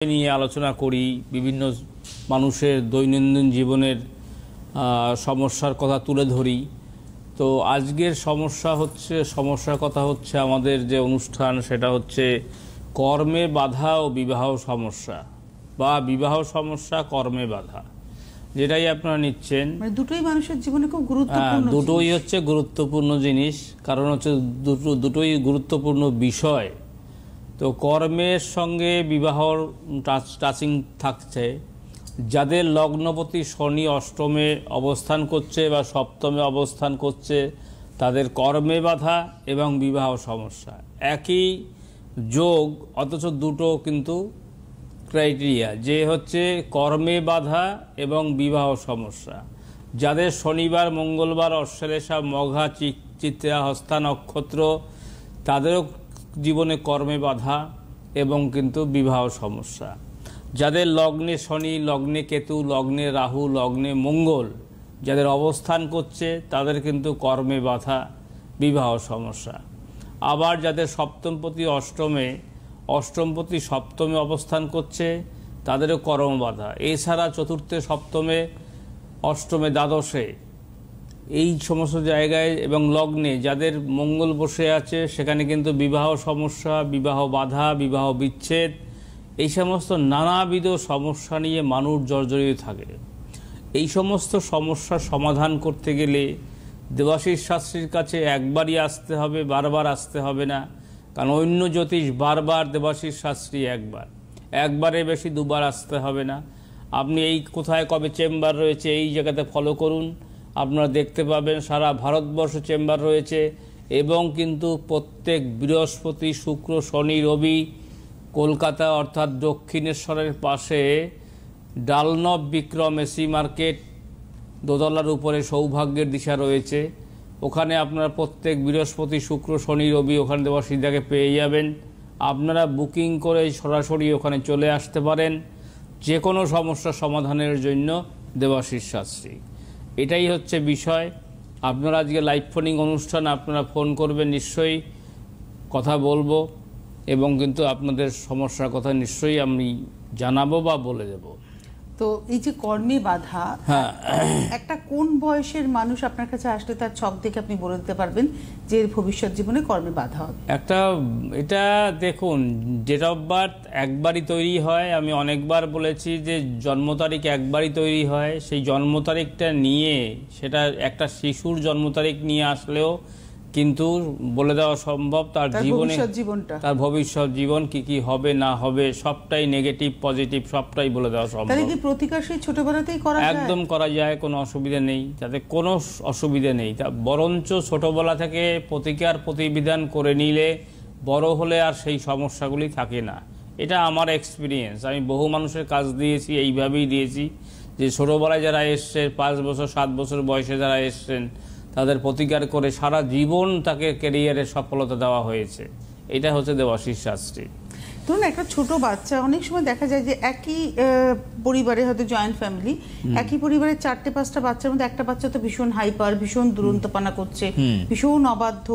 নিয়ে আলোচনা করি, বিভিন্ন মানুষের দৈনন্দিন জীবনের সমস্যার কথা তুলে ধরি। তো আজকের সমস্যার কথা হচ্ছে আমাদের যে অনুষ্ঠান সেটা হচ্ছে কর্মে বাধা ও বিবাহ সমস্যা বা বিবাহ সমস্যা কর্মে বাধা, যেটাই আপনারা নিচ্ছেন। মানে দুটোই মানুষের জীবনে খুব গুরুত্বপূর্ণ, দুটোই হচ্ছে গুরুত্বপূর্ণ জিনিস, কারণ হচ্ছে দুটোই গুরুত্বপূর্ণ বিষয়। তো কর্মের সঙ্গে বিবাহর টাচিং থাকছে। যাদের লগ্নপতি শনি অষ্টমে অবস্থান করছে বা সপ্তমে অবস্থান করছে তাদের কর্মে বাধা এবং বিবাহ সমস্যা, একই যোগ অথচ দুটো কিন্তু ক্রাইটেরিয়া, যে হচ্ছে কর্মে বাধা এবং বিবাহ সমস্যা। যাদের শনিবার মঙ্গলবার অশ্লেষা মঘা চিত্রা হস্তা নক্ষত্র, তাদেরও জীবনে কর্মে বাধা এবং কিন্তু বিবাহ সমস্যা। যাদের লগ্নে শনি, লগ্নে কেতু, লগ্নে রাহু, লগ্নে মঙ্গল যাদের অবস্থান করছে তাদের কিন্তু কর্মে বাধা, বিবাহ সমস্যা। আবার যাদের সপ্তমপতি অষ্টমপতি সপ্তমে অবস্থান করছে তাদেরও কর্ম বাধা। এছাড়া চতুর্থে, সপ্তমে, অষ্টমে, দ্বাদশে এই সমস্ত জায়গায় এবং লগ্নে যাদের মঙ্গল বসে আছে সেখানে কিন্তু বিবাহ সমস্যা, বিবাহ বাধা, বিবাহ বিচ্ছেদ, এই সমস্ত নানাবিধ সমস্যা নিয়ে মানুষ জর্জরিত থাকে। এই সমস্ত সমস্যার সমাধান করতে গেলে দেবাশীষ শাস্ত্রীর কাছে একবারই আসতে হবে, বারবার আসতে হবে না। কারণ অন্য জ্যোতিষ বারবার, দেবাশীষ শাস্ত্রী একবারে বেশি দুবার আসতে হবে না। আপনি এই কোথায় কবে চেম্বার রয়েছে এই জায়গাতে ফলো করুন, আপনারা দেখতে পাবেন সারা ভারতবর্ষ চেম্বার রয়েছে। এবং কিন্তু প্রত্যেক বৃহস্পতি, শুক্র, শনি, রবি কলকাতা অর্থাৎ দক্ষিণেশ্বরের পাশে ডালনব বিক্রম এসি মার্কেট দোতলার উপরে সৌভাগ্যের দিশা রয়েছে। ওখানে আপনারা প্রত্যেক বৃহস্পতি, শুক্র, শনি, রবি ওখানে দেবাশীষদাকে পেয়ে যাবেন। আপনারা বুকিং করে সরাসরি ওখানে চলে আসতে পারেন যে কোনো সমস্যা সমাধানের জন্য দেবাশীষ শাস্ত্রী। এটাই হচ্ছে বিষয়। আপনারা আজকে লাইভ ফোনিং অনুষ্ঠান, আপনারা ফোন করবেন, নিশ্চয়ই কথা বলবো এবং কিন্তু আপনাদের সমস্যার কথা নিশ্চয়ই আমি জানাবো বা বলে দেব। তো এই যে কর্মে বাধা, একটা কোন বয়সের মানুষ আপনার কাছে আসলে তার ছক দেখে আপনি বলে দিতে পারবেন যে ভবিষ্যৎ জীবনে কর্মে বাধা হবে? এটা দেখুন, ডেট অফ বার্থ একবারই তৈরি হয়। আমি অনেকবার বলেছি যে জন্ম তারিখ একবারই তৈরি হয়। সেই জন্ম তারিখটা নিয়ে, সেটা একটা শিশুর জন্ম তারিখ নিয়ে আসলেও কিন্তু বলে দেওয়া সম্ভব তার জীবনে, তার ভবিষ্যৎ জীবন কি কি হবে না হবে, সবটাই নেগেটিভ পজিটিভ সবটাই বলে দেওয়া সম্ভব। তাহলে কি প্রতিকার সেই ছোটবেলাতেই করা যায়? একদম করা যায়, কোনো অসুবিধা নেই, তাতে কোনো অসুবিধা নেই। তা বরঞ্চ ছোটবেলা থেকে প্রতিকার প্রতিবিধান করে নিলে বড় হলে আর সেই সমস্যাগুলি থাকে না। এটা আমার এক্সপিরিয়েন্স। আমি বহু মানুষের কাজ দিয়েছি, এইভাবেই দিয়েছি যে ছোটবেলায় যারা এসছে, 5 বছর 7 বছর বয়সে যারা এসছেন তাদের প্রতিকার করে সারা জীবন তাকে ক্যারিয়ারে সফলতা দেওয়া হয়েছে। এটা হচ্ছে দেবাশীষ শাস্ত্রী। ধরুন একটা ছোট বাচ্চা, অনেক সময় দেখা যায় যে একই পরিবারে, হয়তো জয়েন্ট ফ্যামিলি, একই পরিবারের 4-5টা বাচ্চার মধ্যে একটা বাচ্চা তো ভীষণ হাইপার, ভীষণ দুরন্তপানা করছে, ভীষণ অবাধ্য।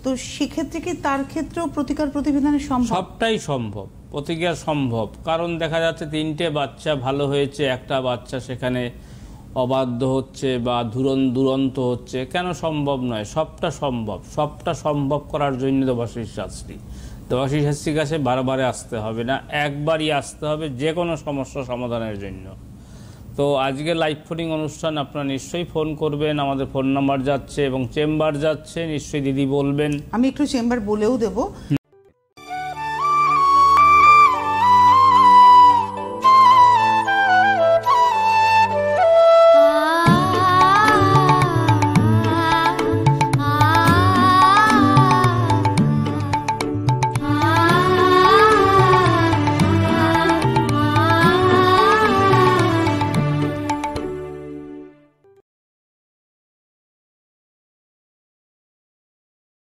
তো সেক্ষেত্রে কি তার ক্ষেত্রেও প্রতিকার প্রতিবিধানের সম্ভব? সবটাই সম্ভব, প্রতিকার সম্ভব। কারণ দেখা যাচ্ছে 3টে বাচ্চা ভালো হয়েছে, একটা বাচ্চা সেখানে অবাধ্য হচ্ছে বা দুরন্ত হচ্ছে। কেন সম্ভব নয়? সবটা সম্ভব। সবটা সম্ভব করার জন্য দেবাশীষ শাস্ত্রী কাছে বারবারে আসতে হবে না, একবারই আসতে হবে যে কোনো সমস্যা সমাধানের জন্য। তো আজকে লাইভ ফোনিং অনুষ্ঠান, আপনারা নিশ্চয়ই ফোন করবেন। আমাদের ফোন নাম্বার যাচ্ছে এবং চেম্বার যাচ্ছে, নিশ্চয়ই দিদি বলবেন। আমি একটু চেম্বার বলেও দেবো।